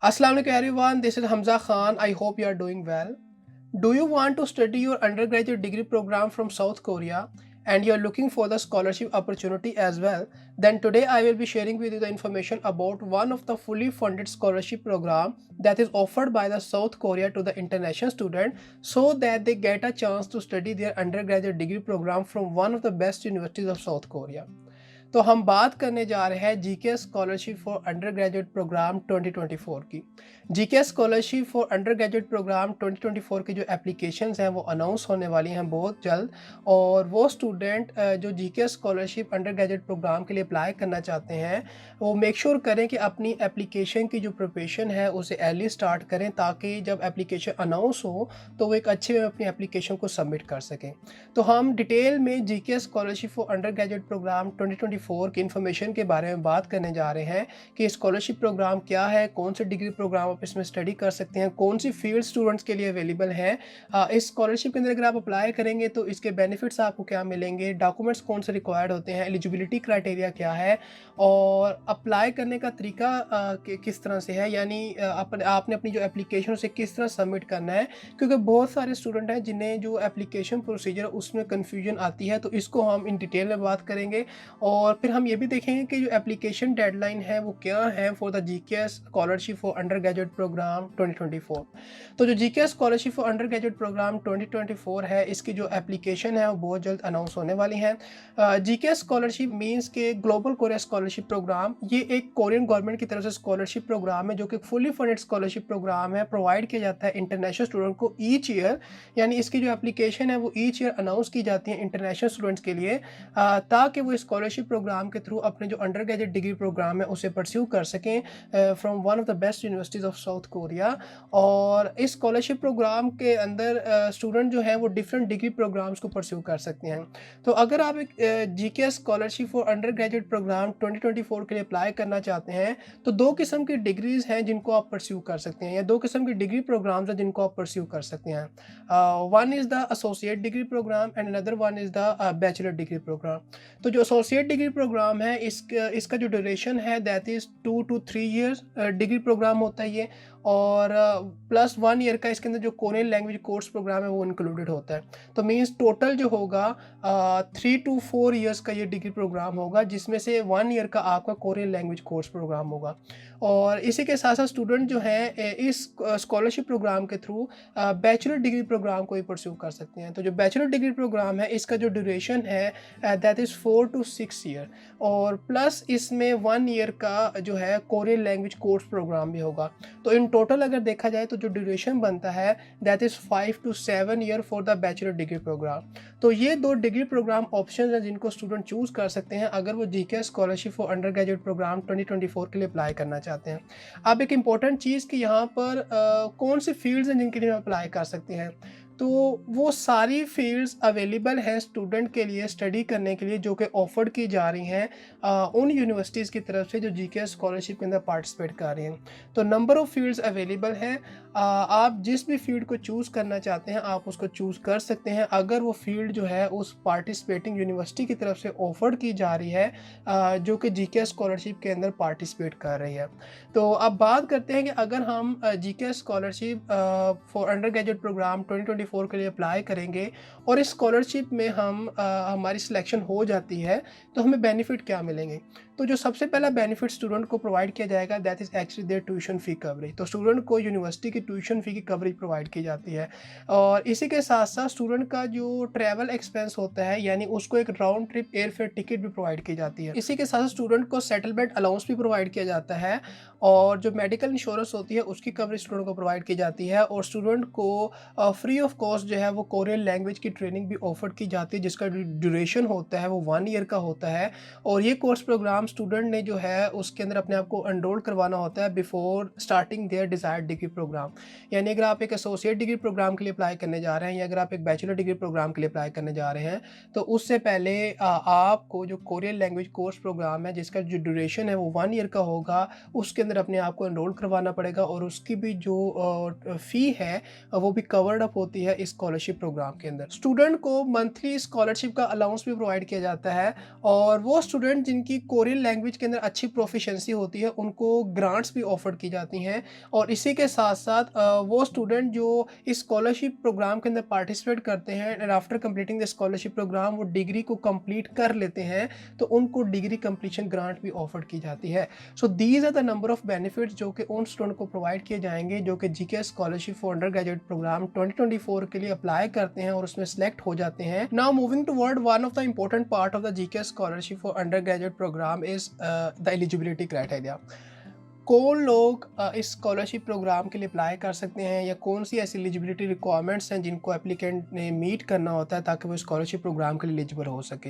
Assalamu alaikum everyone, this is Hamza Khan. I hope you are doing well. Do you want to study your undergraduate degree program from South Korea and you are looking for the scholarship opportunity as well? Then today I will be sharing with you the information about one of the fully funded scholarship program that is offered by the South Korea to the international student so that they get a chance to study their undergraduate degree program from one of the best universities of South Korea. तो हम बात करने जा रहे हैं GK scholarship for under graduate programme 2024 की। GK scholarship for under graduate programme 2024 की जो एप्लीकेशंस हैं वो अनाउंस होने वाली हैं बहुत जल्द, और वो स्टूडेंट जो GK scholarship under graduate program के लिए अप्लाई करना चाहते हैं वो मेक श्योर करें कि अपनी एप्लीकेशन की जो प्रिपरेशन है उसे अर्ली स्टार्ट करें, ताकि जब एप्लीकेशन अनाउंस हो तो वो एक अच्छे वे अपनी एप्लीकेशन को सबमिट कर सकें। तो हम डिटेल में GK scholarship for under graduate programme 2024 की इन्फॉर्मेशन के बारे में बात करने जा रहे हैं कि स्कॉलरशिप प्रोग्राम क्या है, कौन से डिग्री प्रोग्राम आप इसमें स्टडी कर सकते हैं, कौन सी फील्ड स्टूडेंट्स के लिए अवेलेबल है। इस स्कॉलरशिप के अंदर अगर आप अप्लाई करेंगे तो इसके बेनिफिट्स आपको क्या मिलेंगे, डॉक्यूमेंट्स कौन से रिक्वायर्ड होते हैं, एलिजिबिलिटी क्राइटेरिया क्या है और अप्लाई करने का तरीका किस तरह से है, यानी आपने अपनी जो एप्लीकेशन उसे किस तरह सबमिट करना है। क्योंकि बहुत सारे स्टूडेंट हैं जिन्हें जो एप्लीकेशन प्रोसीजर उसमें कन्फ्यूजन आती है, तो इसको हम इन डिटेल में बात करेंगे। और फिर हम ये भी देखेंगे कि जो एप्लीकेशन डेडलाइन है वो क्या है for the GK scholarship for under graduate programme 2024। तो जो GK scholarship for under graduate programme 2024 है, इसकी जो एप्लीकेशन है वो बहुत जल्द अनाउंस होने वाली है। जीके स्कॉलरशिप मीन्स के ग्लोबल कोरिया स्कॉलरशिप प्रोग्राम, ये एक कोरियन गवर्नमेंट की तरफ से स्कॉलरशिप प्रोग्राम है जो कि फुली फंडेड स्कॉलरशिप प्रोग्राम है, प्रोवाइड किया जाता है इंटरनेशनल स्टूडेंट को ईच ईयर। यानी इसकी जो एप्लीकेशन है वो ईच ईयर अनाउंस की जाती है इंटरनेशनल स्टूडेंट्स के लिए, ताकि वो स्कॉलरशिप प्रोग्राम के थ्रू अपने जो अंडर ग्रेजुएट डिग्री प्रोग्राम है उसे परस्यू कर सकें from one of the best universities of south Korea. और इस स्कॉलरशिप प्रोग्राम के अंदर स्टूडेंट जो है वो डिफरेंट डिग्री प्रोग्राम्स को परस्यू कर सकते हैं। तो अगर आप एक जीके scholarship for under graduate programme 2024 के लिए अप्लाई करना चाहते हैं तो दो किस्म की डिग्रीज हैं जिनको आप परस्यू कर सकते हैं, या दो किस्म की डिग्री प्रोग्राम्स हैं जिनको आप परस्यू कर सकते हैं। One is the associate degree program and another one is the bachelor degree program. तो जो एसोसिएट डिग्री प्रोग्राम है इसका जो ड्यूरेशन है that is 2 to 3 years degree program होता है ये, और प्लस 1 ईयर का इसके अंदर जो कोरियन लैंग्वेज कोर्स प्रोग्राम है वो इंक्लूडेड होता है। तो मीन्स टोटल जो होगा 3 to 4 ईयर्स का ये डिग्री प्रोग्राम होगा, जिसमें से 1 ईयर का आपका कोरियन लैंग्वेज कोर्स प्रोग्राम होगा। और इसी के साथ साथ स्टूडेंट जो हैं इस स्कॉलरशिप प्रोग्राम के थ्रू बैचलर डिग्री प्रोग्राम को भी परस्यू कर सकते हैं। तो जो बैचलर डिग्री प्रोग्राम है इसका जो ड्यूरेशन है दैट इज़ 4 to 6 ईयर, और प्लस इसमें 1 ईयर का जो है कोरियन लैंग्वेज कोर्स प्रोग्राम भी होगा। तो इन टोटल अगर देखा जाए तो जो ड्यूरेशन बनता है that is 5 to 7 year for the bachelor degree program. तो ये दो डिग्री प्रोग्राम ऑप्शन हैं जिनको स्टूडेंट चूज़ कर सकते हैं अगर वो GK scholarship for under graduate programme 2024 के लिए अप्लाई करना चाहते हैं। अब एक इम्पॉर्टेंट चीज़ कि यहाँ पर कौन सी फील्ड्स हैं जिनके लिए अप्लाई कर सकते हैं, तो वो सारी फील्ड्स अवेलेबल हैं स्टूडेंट के लिए स्टडी करने के लिए जो कि ऑफर्ड की जा रही हैं उन यूनिवर्सिटीज़ की तरफ से जो जीके स्कॉलरशिप के अंदर पार्टिसिपेट कर रही हैं। तो नंबर ऑफ़ फील्ड्स अवेलेबल हैं, आप जिस भी फील्ड को चूज़ करना चाहते हैं आप उसको चूज़ कर सकते हैं अगर वो फील्ड जो है उस पार्टिसिपेटिंग यूनिवर्सिटी की तरफ से ऑफर्ड की जा रही है जो कि जीके स्कॉलरशिप के अंदर पार्टिसिपेट कर रही है। तो अब बात करते हैं कि अगर हम GK scholarship for under graduate programme 2024 के लिए अप्लाई करेंगे और इस स्कॉलरशिप में हमारी सिलेक्शन हो जाती है तो हमें बेनिफिट क्या मिलेंगे। तो जो सबसे पहला बेनिफिट स्टूडेंट को प्रोवाइड किया जाएगा that is actually there tuition fee coverage. तो स्टूडेंट को यूनिवर्सिटी की ट्यूशन फ़ी की कवरेज प्रोवाइड की जाती है, और इसी के साथ साथ स्टूडेंट का जो ट्रैवल एक्सपेंस होता है यानी उसको एक round trip air fare ticket भी प्रोवाइड की जाती है। इसी के साथ साथ स्टूडेंट को सेटलमेंट अलाउंस भी प्रोवाइड किया जाता है, और जो मेडिकल इंश्योरेंस होती है उसकी कवरेज स्टूडेंट को प्रोवाइड की जाती है, और स्टूडेंट को फ्री ऑफ कॉस्ट जो है वो कोरियन लैंग्वेज की ट्रेनिंग भी ऑफर की जाती है जिसका ड्यूरेशन होता है वो 1 ईयर का होता है। और ये कोर्स प्रोग्राम स्टूडेंट ने जो है उसके अंदर अपने आप को एनरोल करवाना होता है before starting there desired degree program. यानी अगर आप एक एसोसिएट डिग्री प्रोग्राम के लिए अप्लाई करने जा रहे हैं या अगर आप एक बैचलर डिग्री प्रोग्राम के लिए अप्लाई करने जा रहे हैं तो उससे पहले आपको जो कोरियन लैंग्वेज कोर्स प्रोग्राम है जिसका जो ड्यूरेशन है वो 1 ईयर का होगा उसके अंदर अपने आप को एनरोल करवाना पड़ेगा, और उसकी भी जो फ़ी है वो भी कवर्ड अप होती है इस स्कॉलरशिप प्रोग्राम के अंदर। स्टूडेंट को मंथली स्कॉलरशिप का अलाउंस भी प्रोवाइड किया जाता है, और वो स्टूडेंट जिनकी कोरियन कोरियन लैंग्वेज के अंदर अच्छी प्रोफिशिएंसी होती है उनको ग्रांट्स भी ऑफर की जाती हैं। और इसी के साथ साथ वो स्टूडेंट जो इस स्कॉलरशिप प्रोग्राम के अंदर पार्टिसिपेट करते हैं and after completing the scholarship program वो डिग्री को कंप्लीट कर लेते हैं तो उनको डिग्री कंप्लीशन ग्रांट भी ऑफर की जाती है। So these are the number of benefits जो कि उन स्टूडेंट को प्रोवाइड किए जाएंगे जो कि GK scholarship for under graduate programme 2024 के लिए अप्लाई करते हैं और उसमें सेलेक्ट हो जाते हैं। Now moving toward one of the important part of the GK scholarship for under graduate program is the eligibility criteria. कौन लोग इस स्कॉलरशिप प्रोग्राम के लिए अप्लाई कर सकते हैं या कौन सी ऐसी एलिजिबिलिटी रिक्वायरमेंट्स हैं जिनको एप्लीकेंट ने मीट करना होता है ताकि वो स्कॉलरशिप प्रोग्राम के लिए एलिजिबल हो सके।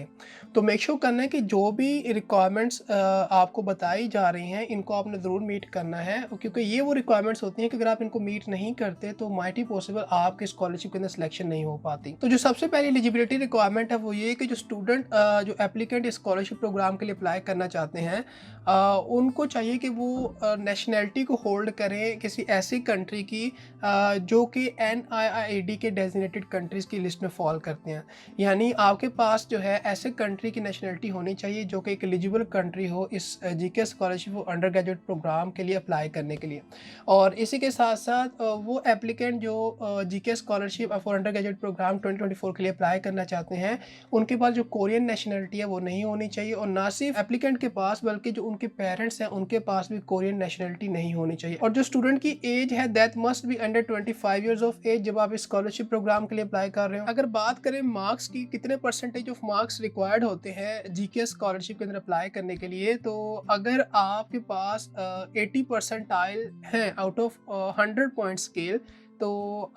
तो मेक श्योर करना है कि जो भी रिक्वायरमेंट्स आपको बताई जा रही हैं इनको आपने ज़रूर मीट करना है, क्योंकि ये वो रिक्वायरमेंट्स होती हैं कि अगर आप इनको मीट नहीं करते तो माइट ही पॉसिबल आपके स्कॉलरशिप के अंदर सिलेक्शन नहीं हो पाती। तो जो सबसे पहली एलिजिबिलिटी रिक्वायरमेंट है वो ये कि जो स्टूडेंट जो एप्लीकेंट स्कॉलरशिप प्रोग्राम के लिए अप्लाई करना चाहते हैं उनको चाहिए कि वो नेशनैलिटी को होल्ड करें किसी ऐसी कंट्री की जो कि NIIAD के डेजिग्नेटेड कंट्रीज़ की लिस्ट में फॉल करते हैं। यानी आपके पास जो है ऐसे कंट्री की नेशनैलिटी होनी चाहिए जो कि एक एलिजिबल कंट्री हो इस GK scholarship for under graduate program के लिए अप्लाई करने के लिए। और इसी के साथ साथ वो एप्लीकेंट जो GK scholarship for under graduate programme 2024 के लिए अप्लाई करना चाहते हैं उनके पास जो कोरियन नेशनैलिटी है वो नहीं होनी चाहिए, और ना सिर्फ एप्लीकेंट के पास बल्कि जो उनके पेरेंट्स हैं उनके पास भी कोरियन नेशनैलिटी नहीं होनी चाहिए। और जो स्टूडेंट की एज है that must be under 25 years of age जब आप इस स्कॉलरशिप प्रोग्राम के लिए अप्लाई कर रहे हो। अगर बात करें मार्क्स की, कितने परसेंटेज ऑफ मार्क्स रिक्वायर्ड होते हैं जीके स्कॉलरशिप के अंदर अप्लाई करने के लिए, तो अगर आपके पास 80 परसेंटाइल है आउट ऑफ 100 पॉइंट स्केल तो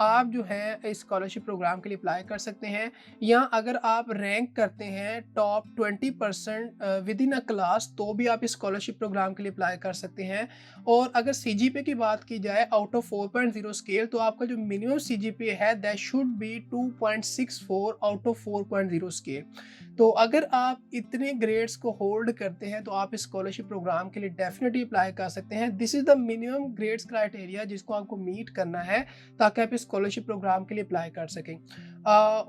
आप जो है इस स्कॉलरशिप प्रोग्राम के लिए अप्लाई कर सकते हैं। या अगर आप रैंक करते हैं top 20% with in a class तो भी आप इस स्कॉलरशिप प्रोग्राम के लिए अप्लाई कर सकते हैं। और अगर CGPA की बात की जाए आउट ऑफ 4.0 स्केल तो आपका जो मिनिमम CGPA है that should be 2.64 out of 4.0 scale. तो अगर आप इतने ग्रेड्स को होल्ड करते हैं तो आप इस स्कॉलरशिप प्रोग्राम के लिए डेफिनेटली अप्लाई कर सकते हैं। This is the minimum grades criteria जिसको आपको मीट करना है ताकि आप इस स्कॉलरशिप प्रोग्राम के लिए अप्लाई कर सकें।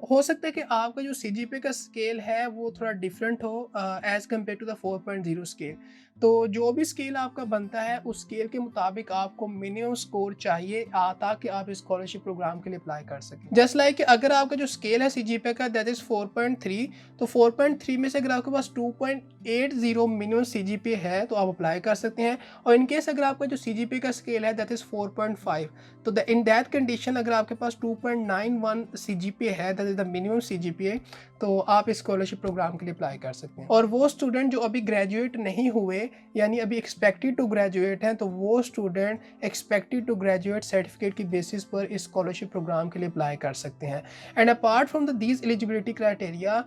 हो सकता है कि आपका जो CGPA का स्केल है वो थोड़ा डिफरेंट हो as compare to the 4.0 scale. तो जो भी स्केल आपका बनता है उस स्केल के मुताबिक आपको मिनिमम स्कोर चाहिए ताकि आप इस स्कॉलरशिप प्रोग्राम के लिए अप्लाई कर सकें। जस्ट लाइक अगर आपका जो स्केल है CGPA का दैट इज 4.3 तो 4.3 में से अगर आपके पास 2.80 मिनिमम CGPA है तो आप अप्लाई कर सकते हैं। और इनकेस अगर आपका जो CGPA का स्केल है दैट इज 4.5 तो इन दैट कंडीशन अगर आपके पास 2.91 CGPA है that is the minimum CGPA तो आप इस स्कॉलरशिप प्रोग्राम के लिए अप्लाई कर सकते हैं। और वो स्टूडेंट जो अभी ग्रेजुएट नहीं हुए यानी अभी एक्सपेक्टेड टू ग्रेजुएट हैं तो वो student expected to graduate certificate की बेसिस पर इस स्कॉलरशिप प्रोग्राम के लिए अप्लाई कर सकते हैं। And apart from the these eligibility criteria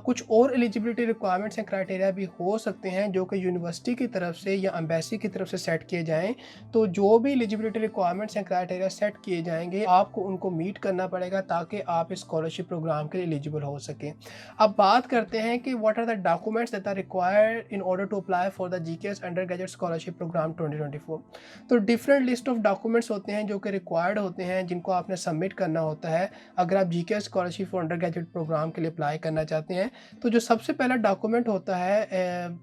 कुछ और एलिजिबिलिटी रिक्वायरमेंट्स एंड क्राइटेरिया भी हो सकते हैं जो कि यूनिवर्सिटी की तरफ से या एम्बेसी की तरफ से सेट किए जाएँ। तो जो भी eligibility requirements and criteria set किए जाएंगे आपको उनको मीट करना पड़ेगा ताकि आप इस स्कॉलरशिप प्रोग्राम के लिए एलिजिबल हो सकें। अब बात करते हैं कि what are the documents that are required in order to apply for the GKS under graduate scholarship program 2024। तो डिफरेंट लिस्ट ऑफ डॉक्यूमेंट्स होते हैं जो कि रिक्वायर्ड होते हैं जिनको आपने सबमिट करना होता है अगर आप GKS scholarship for under graduate program के लिए अप्लाई करना चाहते हैं। तो जो सबसे पहला डॉक्यूमेंट होता है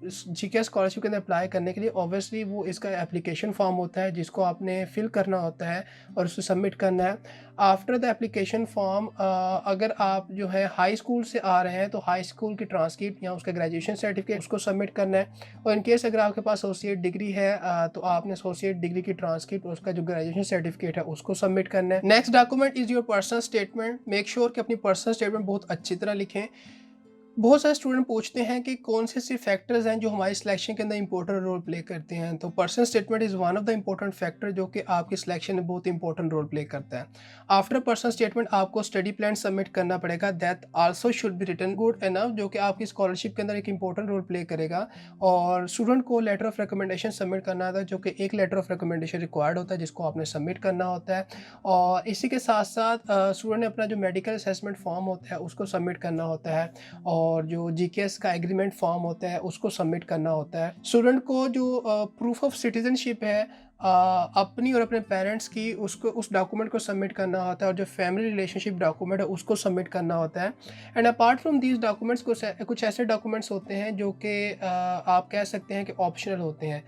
जीकेएस स्कॉलरशिप के अंदर अप्लाई करने के लिए ऑब्वियसली वो इसका एप्लीकेशन फॉर्म होता है जिसको आपने फिल करना होता है और उसको सबमिट करना है। आफ्टर द एप्लीकेशन फॉर्म अगर आप जो है हाई स्कूल से आ रहे हैं तो हाई स्कूल की ट्रांसक्रिप्ट या उसका ग्रेजुएशन सर्टिफिकेट उसको सबमिट करना है। और इनकेस अगर आपके पास एसोसिएट डिग्री है तो आपने एसोसिएट डिग्री की ट्रांसक्रिप्ट उसका जो ग्रेजुएशन सर्टिफिकेट है उसको सबमिट करना है। Next document is your personal statement. Make sure कि अपनी पर्सनल स्टेटमेंट बहुत अच्छी तरह लिखें। बहुत सारे स्टूडेंट पूछते हैं कि कौन से सिर्फ फैक्टर्स हैं जो हमारी सिलेक्शन के अंदर इंपॉर्टेंट रोल प्ले करते हैं। तो personal statement is one of the important factor जो कि आपकी सिलेक्शन में बहुत इंपॉर्टेंट रोल प्ले करता है। आफ्टर पर्सनल स्टेटमेंट आपको स्टडी प्लान सबमिट करना पड़ेगा that also should be written good enough जो कि आपकी स्कॉलरशिप के अंदर एक इंपॉर्टेंट रोल प्ले करेगा। और स्टूडेंट को लेटर ऑफ रिकमेंडेशन सबमिट करना होता है जो कि एक लेटर ऑफ रिकमेंडेशन रिक्वायर्ड होता है जिसको आपने सबमिट करना होता है। और इसी के साथ साथ स्टूडेंट ने अपना जो मेडिकल असेसमेंट फॉर्म होता है उसको सबमिट करना होता है और जो जीके का एग्रीमेंट फॉर्म होता है उसको सबमिट करना होता है। स्टूडेंट को जो प्रूफ ऑफ सिटीजनशिप है अपनी और अपने पेरेंट्स की उसको उस डॉक्यूमेंट को सबमिट करना होता है, और जो फैमिली रिलेशनशिप डॉक्यूमेंट है उसको सबमिट करना होता है। And apart from these documents कुछ ऐसे डॉक्यूमेंट्स होते हैं जो कि आप कह सकते हैं कि ऑप्शनल होते हैं।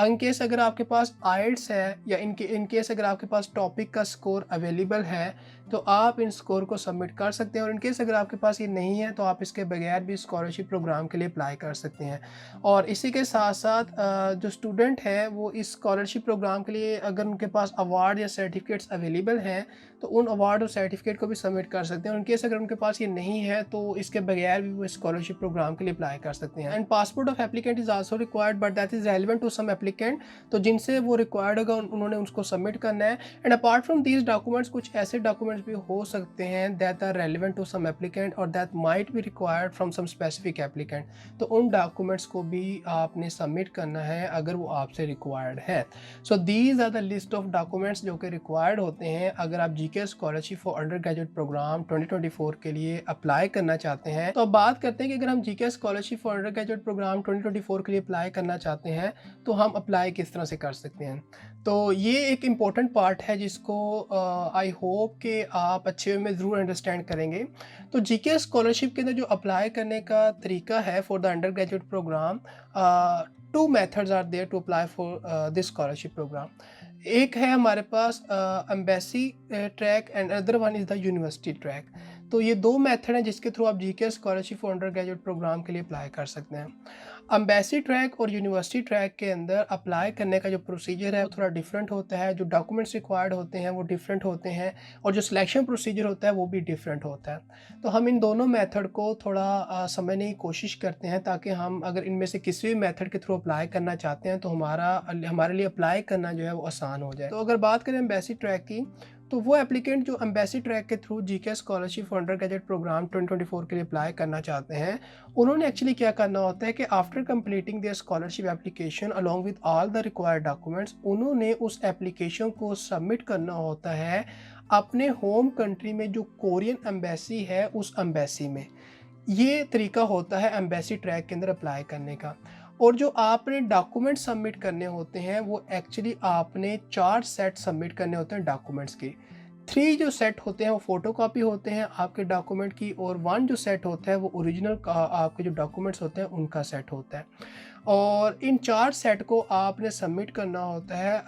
इन केस अगर आपके पास आइल्स है, या इन केस अगर आपके पास टॉपिक का स्कोर अवेलेबल है, तो आप इन स्कोर को सबमिट कर सकते हैं। और इन केस अगर आपके पास ये नहीं है, तो आप इसके बगैर भी स्कॉलरशिप प्रोग्राम के लिए अप्लाई कर सकते हैं। और इसी के साथ साथ जो स्टूडेंट है वो इस स्कॉलरशिप प्रोग्राम के लिए अगर उनके पास अवार्ड या सर्टिफिकेट्स अवेलेबल हैं, तो उन अवार्ड और सर्टिफिकेट को भी सबमिट कर सकते हैं। और इनकेस अगर उनके पास ये नहीं है, तो इसके बगैर भी वो स्कॉलरशिप प्रोग्राम के लिए अप्लाई कर सकते हैं। And passport of applicant is also required, but that is relevant to some applicant. तो जिनसे वो रिक्वायर्ड होगा उन्होंने उसको सबमिट करना है। And apart from these documents कुछ ऐसे डॉक्यूमेंट्स भी हो सकते हैं that are relevant to some applicant और that might be required from some specific applicant. तो उन डॉक्यूमेंट्स को भी आपने सबमिट करना है अगर वो आपसे रिक्वायर्ड है। So these are the list of documents जो कि रिक्वायर्ड होते हैं अगर आप GK scholarship for under graduate programme 2024 के लिए अप्लाई करना चाहते हैं। तो अब बात करते हैं कि अगर हम GK scholarship for under graduate programme 2024 के लिए अप्लाई करना चाहते हैं, तो हम अप्लाई किस तरह से कर सकते हैं। तो ये एक इम्पॉर्टेंट पार्ट है जिसको आई होप कि आप अच्छे वे में ज़रूर अंडरस्टैंड करेंगे। तो जीके स्कॉलरशिप के अंदर जो अप्लाई करने का तरीका है for the under graduate program, two methods are there to apply for this scholarship program. एक है हमारे पास embassy track and other one is the university track. तो ये दो मेथड हैं जिसके थ्रू आप GK scholarship for under graduate program के लिए अप्लाई कर सकते हैं। एम्बेसी ट्रैक और यूनिवर्सिटी ट्रैक के अंदर अप्लाई करने का जो प्रोसीजर है वो थोड़ा डिफरेंट होता है, जो डॉक्यूमेंट्स रिक्वायर्ड होते हैं वो डिफरेंट होते हैं, और जो सिलेक्शन प्रोसीजर होता है वो भी डिफरेंट होता है। तो हम इन दोनों मेथड को थोड़ा समझने की कोशिश करते हैं, ताकि हम अगर इनमें से किसी भी मेथड के थ्रू अप्लाई करना चाहते हैं तो हमारे लिए अप्लाई करना जो है वो आसान हो जाए। तो अगर बात करें एम्बेसी ट्रैक की, तो वो एप्लीकेंट जो एम्बेसी ट्रैक के through GK scholarship for under graduate programme 2024 के लिए अप्लाई करना चाहते हैं, उन्होंने एक्चुअली क्या करना होता है कि after completing there scholarship application along with all the required documents, उन्होंने उस एप्लीकेशन को सबमिट करना होता है अपने होम कंट्री में जो कोरियन एम्बेसी है उस एम्बेसी में। ये तरीका होता है एम्बेसी ट्रैक के अंदर अप्लाई करने का। और जो आपने डॉक्यूमेंट सबमिट करने होते हैं वो एक्चुअली आपने 4 सेट सबमिट करने होते हैं डॉक्यूमेंट्स के। 3 जो सेट होते हैं वो फ़ोटो कापी होते हैं आपके डॉक्यूमेंट की, और 1 जो सेट होता है वो ओरिजिनल आपके जो डॉक्यूमेंट्स होते हैं उनका सेट होता है। और इन 4 सेट को आपने सबमिट करना होता है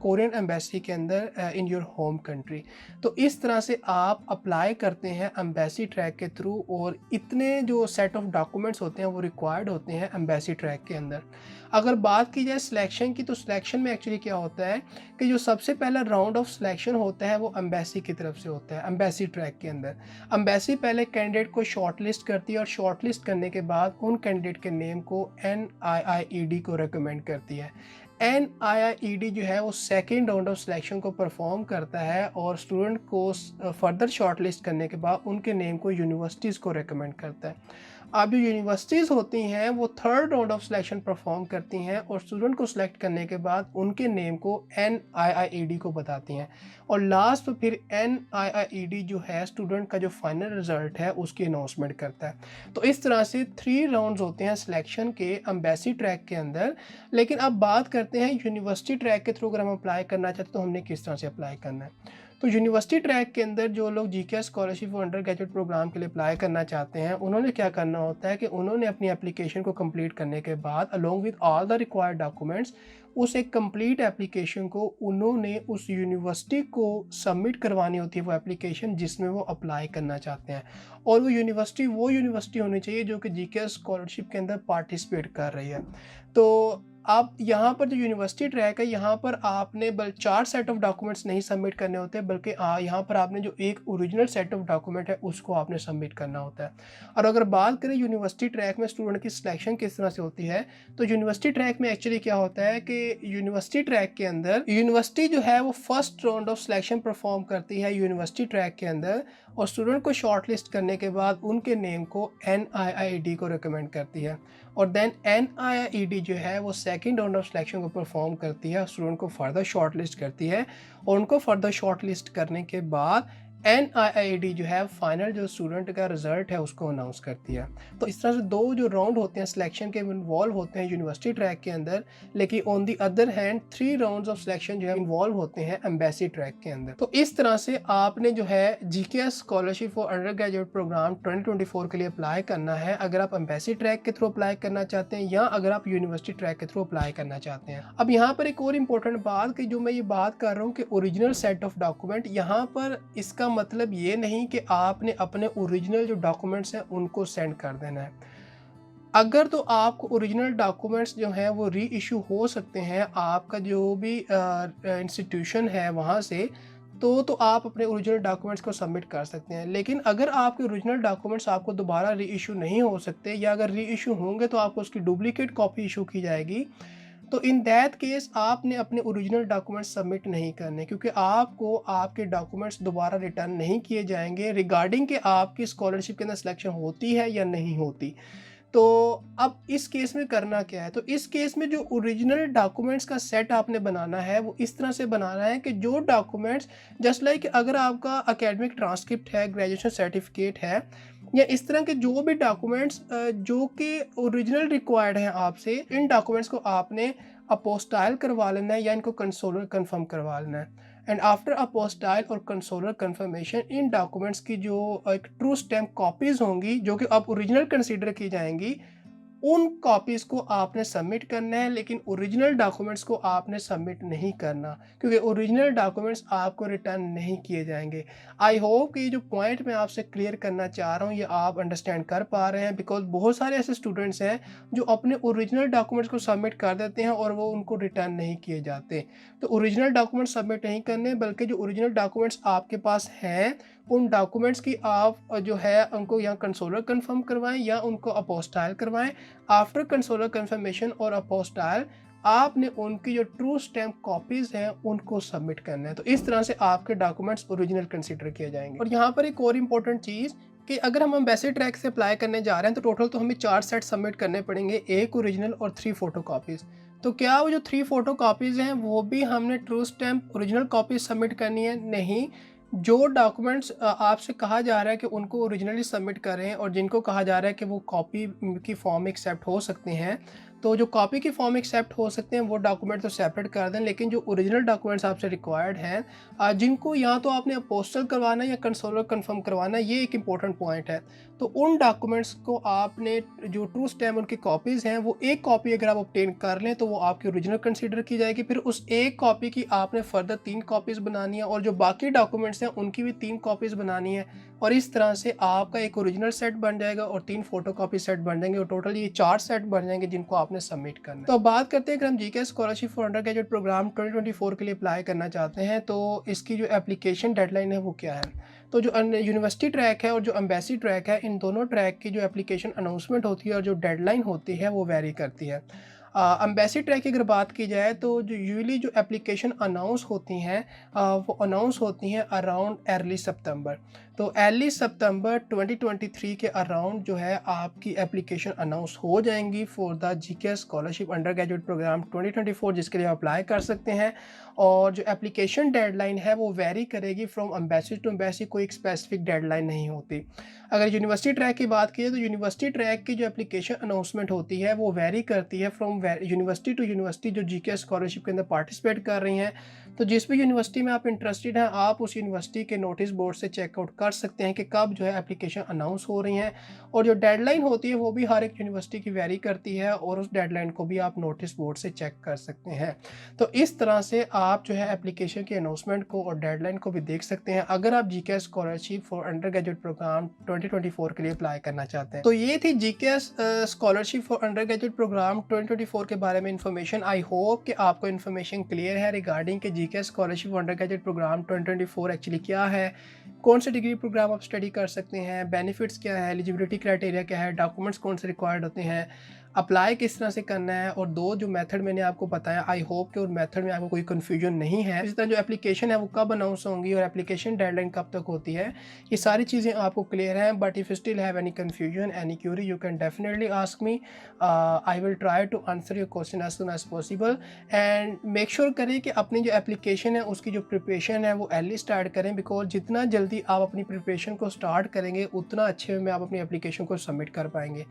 कोरियन एम्बेसी के अंदर इन योर होम कंट्री। तो इस तरह से आप अप्लाई करते हैं एम्बेसी ट्रैक के थ्रू, और इतने जो सेट ऑफ डॉक्यूमेंट्स होते हैं वो रिक्वायर्ड होते हैं एम्बेसी ट्रैक के अंदर। अगर बात की जाए सिलेक्शन की, तो सिलेक्शन में एक्चुअली क्या होता है कि जो सबसे पहला राउंड ऑफ सिलेक्शन होता है वो एम्बेसी की तरफ से होता है। एम्बेसी ट्रैक के अंदर एम्बेसी पहले कैंडिडेट को शॉर्टलिस्ट करती है, और शॉर्टलिस्ट करने के बाद उन कैंडिडेट के नेम को NIIED को रिकमेंड करती है। NIIED जो है वो सेकेंड राउंड ऑफ सिलेक्शन को परफॉर्म करता है, और स्टूडेंट को फर्दर शॉर्टलिस्ट करने के बाद उनके नेम को यूनिवर्सिटीज़ को रिकमेंड करता है। अब जो यूनिवर्सिटीज़ होती हैं वो third round of selection perform करती हैं, और स्टूडेंट को सिलेक्ट करने के बाद उनके नेम को NIIED को बताती हैं, और लास्ट में फिर NIIED जो है स्टूडेंट का जो फाइनल रिजल्ट है उसकी अनाउंसमेंट करता है। तो इस तरह से 3 राउंड्स होते हैं सिलेक्शन के एम्बेसी ट्रैक के अंदर। लेकिन अब बात करते हैं यूनिवर्सिटी ट्रैक के थ्रू अगर हम अप्लाई करना चाहते हैं तो हमने किस तरह से अप्लाई करना है। तो यूनिवर्सिटी ट्रैक के अंदर जो लोग GK scholarship for under graduate program के लिए अप्लाई करना चाहते हैं, उन्होंने क्या करना होता है कि उन्होंने अपनी एप्लीकेशन को कंप्लीट करने के बाद along with all the required documents उस एक कंप्लीट एप्लीकेशन को उन्होंने उस यूनिवर्सिटी को सबमिट करवानी होती है, वो एप्लीकेशन जिसमें वो अप्लाई करना चाहते हैं। और वो यूनिवर्सिटी होनी चाहिए जो कि जीके स्कॉलरशिप के अंदर पार्टिसिपेट कर रही है। तो आप यहाँ पर जो यूनिवर्सिटी ट्रैक है, यहाँ पर आपने 4 सेट ऑफ डॉक्यूमेंट्स नहीं सबमिट करने होते, बल्कि यहाँ पर आपने जो एक ओरिजिनल सेट ऑफ डॉक्यूमेंट है उसको आपने सबमिट करना होता है। और अगर बात करें यूनिवर्सिटी ट्रैक में स्टूडेंट की सिलेक्शन किस तरह से होती है, तो यूनिवर्सिटी ट्रैक में एक्चुअली क्या होता है कि यूनिवर्सिटी ट्रैक के अंदर यूनिवर्सिटी जो है वो first round of selection perform करती है यूनिवर्सिटी ट्रैक के अंदर, और स्टूडेंट को शॉर्टलिस्ट करने के बाद उनके नेम को NIIED को रिकमेंड करती है, और देन NIIED जो है वो सेकंड राउंड ऑफ सिलेक्शन को परफॉर्म करती है, स्टूडेंट को फर्दर शॉर्टलिस्ट करती है, और उनको फर्दर शॉर्टलिस्ट करने के बाद NIID जो है फाइनल जो स्टूडेंट का रिजल्ट है उसको अनाउंस करती है। तो इस तरह से 2 जो राउंड होते हैं सिलेक्शन के इन्वॉल्व होते हैं यूनिवर्सिटी ट्रैक के अंदर, लेकिन on the other hand 3 rounds of selection जो है इन्वॉल्व होते हैं एम्बेसी ट्रैक के अंदर। तो इस तरह से आपने जो है GKS scholarship for under graduate programme 2024 के लिए अप्लाई करना है, अगर आप एम्बेसी ट्रैक के थ्रू अप्लाई करना चाहते हैं या अगर आप यूनिवर्सिटी ट्रैक के थ्रू अप्लाई करना चाहते हैं। अब यहाँ पर एक और इम्पोर्टेंट बात कि जो मैं ये बात कर रहा हूँ कि ओरिजिनल सेट ऑफ डॉक्यूमेंट, यहाँ पर इसका मतलब ये नहीं कि आपने अपने ओरिजिनल जो डॉक्यूमेंट्स हैं उनको सेंड कर देना है। अगर तो आपको ओरिजिनल डॉक्यूमेंट्स जो हैं वो री इशू हो सकते हैं, आपका जो भी इंस्टीट्यूशन है वहाँ से, तो आप अपने ओरिजिनल डॉक्यूमेंट्स को सबमिट कर सकते हैं। लेकिन अगर आपके ओरिजिनल डॉक्यूमेंट्स आपको दोबारा री इशू नहीं हो सकते, या अगर री इशू होंगे तो आपको उसकी डुप्लीकेट कॉपी इशू की जाएगी, तो इन दैट केस आपने अपने ओरिजिनल डॉक्यूमेंट्स सबमिट नहीं करने, क्योंकि आपको आपके डॉक्यूमेंट्स दोबारा रिटर्न नहीं किए जाएंगे रिगार्डिंग कि आपकी स्कॉलरशिप के अंदर सिलेक्शन होती है या नहीं होती। तो अब इस केस में करना क्या है, तो इस केस में जो ओरिजिनल डॉक्यूमेंट्स का सेट आपने बनाना है वो इस तरह से बनाना है कि जो डॉक्यूमेंट्स जस्ट लाइक अगर आपका एकेडमिक ट्रांसक्रिप्ट है, ग्रेजुएशन सर्टिफिकेट है, या इस तरह के जो भी डॉक्यूमेंट्स जो कि ओरिजिनल रिक्वायर्ड हैं आपसे, इन डॉक्यूमेंट्स को आपने अपोस्टाइल करवा लेना है या इनको कंसोलर कंफर्म करवा लेना है। एंड आफ्टर अपोस्टाइल और कंसोलर कंफर्मेशन इन डॉक्यूमेंट्स की जो एक ट्रू स्टैम्प कॉपीज़ होंगी जो कि अब ओरिजिनल कंसीडर की जाएंगी, उन कॉपीज़ को आपने सबमिट करना है, लेकिन ओरिजिनल डॉक्यूमेंट्स को आपने सबमिट नहीं करना, क्योंकि ओरिजिनल डॉक्यूमेंट्स आपको रिटर्न नहीं किए जाएंगे। आई होप कि ये जो पॉइंट मैं आपसे क्लियर करना चाह रहा हूँ ये आप अंडरस्टैंड कर पा रहे हैं, बिकॉज बहुत सारे ऐसे स्टूडेंट्स हैं जो अपने ओरिजिनल डॉक्यूमेंट्स को सबमिट कर देते हैं और वो उनको रिटर्न नहीं किए जाते। तो ओरिजिनल डॉक्यूमेंट्स सबमिट नहीं करने, बल्कि जो ओरिजिनल डॉक्यूमेंट्स आपके पास हैं उन डॉक्यूमेंट्स की आप जो है उनको या कंसोलर कंफर्म करवाएं या उनको अपोस्टाइल करवाएं। आफ्टर कंसोलर कंफर्मेशन और अपोस्टाइल आपने उनकी जो ट्रू स्टैम्प कॉपीज़ हैं उनको सबमिट करना है। तो इस तरह से आपके डॉक्यूमेंट्स ओरिजिनल कंसीडर किए जाएंगे। और यहाँ पर एक और इम्पोर्टेंट चीज़ कि अगर हम एम्बेसी ट्रैक से अप्लाई करने जा रहे हैं तो टोटल तो हमें 4 सेट सबमिट करने पड़ेंगे, 1 ओरिजिनल और 3 फ़ोटो कापीज़। तो क्या वो जो 3 फ़ोटो कापीज़ हैं वो भी हमने true stamp original copies submit करनी है? नहीं। जो डॉक्यूमेंट्स आपसे कहा जा रहा है कि उनको ओरिजिनली सबमिट करें और जिनको कहा जा रहा है कि वो कॉपी की फॉर्म एक्सेप्ट हो सकते हैं, तो जो कॉपी की फॉर्म एक्सेप्ट हो सकते हैं वो डॉक्यूमेंट तो सेपरेट कर दें, लेकिन जो ओरिजिनल डॉक्यूमेंट्स आपसे रिक्वायर्ड हैं जिनको या तो आपने अपोस्टल करवाना है या कंसोलर कंफर्म करवाना है, ये एक इंपॉर्टेंट पॉइंट है। तो उन डॉक्यूमेंट्स को आपने जो ट्रू स्टैम्प उनकी कॉपीज़ हैं वो एक कॉपी अगर आप ऑब्टेन कर लें तो वो आपकी ओरिजिनल कंसीडर की जाएगी। फिर उस एक कॉपी की आपने फर्दर 3 कॉपीज़ बनानी है और जो बाकी डॉक्यूमेंट्स हैं उनकी भी 3 कॉपीज़ बनानी है, और इस तरह से आपका एक ओरिजिनल सेट बन जाएगा और 3 फोटो कॉपी सेट बन जाएंगे, और टोटल ये 4 सेट बन जाएंगे जिनको आपने सबमिट करना है। तो अब बात करते हैं कि हम GKS scholarship for under graduate programme 2024 के लिए अप्लाई करना चाहते हैं तो इसकी जो एप्लीकेशन डेडलाइन है वो क्या है। तो जो यूनिवर्सिटी ट्रैक है और जो एम्बेसी ट्रैक है, इन दोनों ट्रैक की जो एप्लीकेशन अनाउंसमेंट होती है और जो डेडलाइन होती है वो वेरी करती है। एम्बेसी ट्रैक की अगर बात की जाए तो जो यूजुअली जो एप्लीकेशन अनाउंस होती हैं वो अनाउंस होती हैं अराउंड अर्ली सितंबर। तो अर्ली सितंबर 2023 के अराउंड जो है आपकी एप्लीकेशन अनाउंस हो जाएंगी for the GKS scholarship under graduate programme 2024, जिसके लिए अप्लाई कर सकते हैं। और जो एप्लीकेशन डेडलाइन है वो वेरी करेगी फ्रॉम एम्बेसी टू एम्बेसी, कोई एक स्पेसिफिक डेडलाइन नहीं होती। अगर यूनिवर्सिटी ट्रैक की बात की जाए तो यूनिवर्सिटी ट्रैक की जो एप्लीकेशन अनाउंसमेंट होती है वो वेरी करती है फ्रॉम यूनिवर्सिटी टू यूनिवर्सिटी जो GKS स्कॉलरशिप के अंदर पार्टिसिपेट कर रही हैं। तो जिस भी यूनिवर्सिटी में आप इंटरेस्टेड हैं आप उस यूनिवर्सिटी के नोटिस बोर्ड से चेकआउट कर सकते हैं कि कब जो है एप्लीकेशन अनाउंस हो रही हैं, और जो डेडलाइन होती है वो भी हर एक यूनिवर्सिटी की वेरी करती है और उस डेडलाइन को भी आप नोटिस बोर्ड से चेक कर सकते हैं। तो इस तरह से आप जो है एप्लीकेशन के अनाउंसमेंट को और डेडलाइन को भी देख सकते हैं अगर आप GKS scholarship for under graduate programme 2024 के लिए अप्लाई करना चाहते हैं। तो ये थी GKS scholarship for under graduate programme 2024 के बारे में इन्फॉर्मेशन। आई होप कि आपको इन्फॉर्मेशन क्लियर है रिगार्डिंग के GKS scholarship for under graduate programme 2024 actually क्या है, कौन से डिग्री प्रोग्राम आप स्टडी कर सकते हैं, बेनिफिट्स क्या है, एलिजिबिलिटी क्राइटेरिया क्या है, डॉक्यूमेंट्स कौन से रिक्वायर्ड होते हैं। अप्लाई किस तरह से करना है, और दो जो मेथड मैंने आपको बताया, आई होप कि उन मेथड में आपको कोई कन्फ्यूजन नहीं है। इसी तरह जो एप्लीकेशन है वो कब अनाउंस होंगी और एप्लीकेशन डेडलाइन कब तक होती है, ये सारी चीज़ें आपको क्लियर हैं। But if you still have any confusion, any query, you can definitely ask me. I will try to answer your question as soon as possible. And make sure करें कि अपनी जो एप्लीकेशन है उसकी जो प्रिपरेशन है वो अर्ली स्टार्ट करें, बिकॉज जितना जल्दी आप अपनी प्रिपरेशन को स्टार्ट करेंगे उतना अच्छे में आप अपनी एप्लीकेशन को सबमिट कर पाएंगे।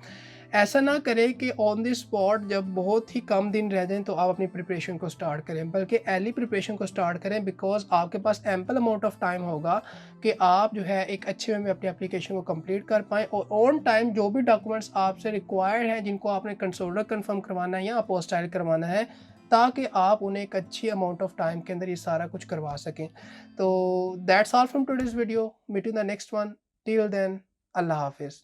ऐसा ना करें कि ऑन द स्पॉट जब बहुत ही कम दिन रह जाएं तो आप अपनी प्रिपरेशन को स्टार्ट करें, बल्कि अर्ली प्रिपरेशन को स्टार्ट करें, बिकॉज आपके पास एम्पल अमाउंट ऑफ टाइम होगा कि आप जो है एक अच्छे वे में अपनी एप्लीकेशन को कंप्लीट कर पाएँ, और ऑन टाइम जो भी डॉक्यूमेंट्स आपसे रिक्वायर्ड हैं, जिनको आपने कंसोल्डर कंफर्म करवाना है या अपोस्टाइल करवाना है, ताकि आप उन्हें एक अच्छी अमाउंट ऑफ टाइम के अंदर ये सारा कुछ करवा सकें। तो that's all from today's video, meet in the next one, till then, अल्लाह हाफिज़।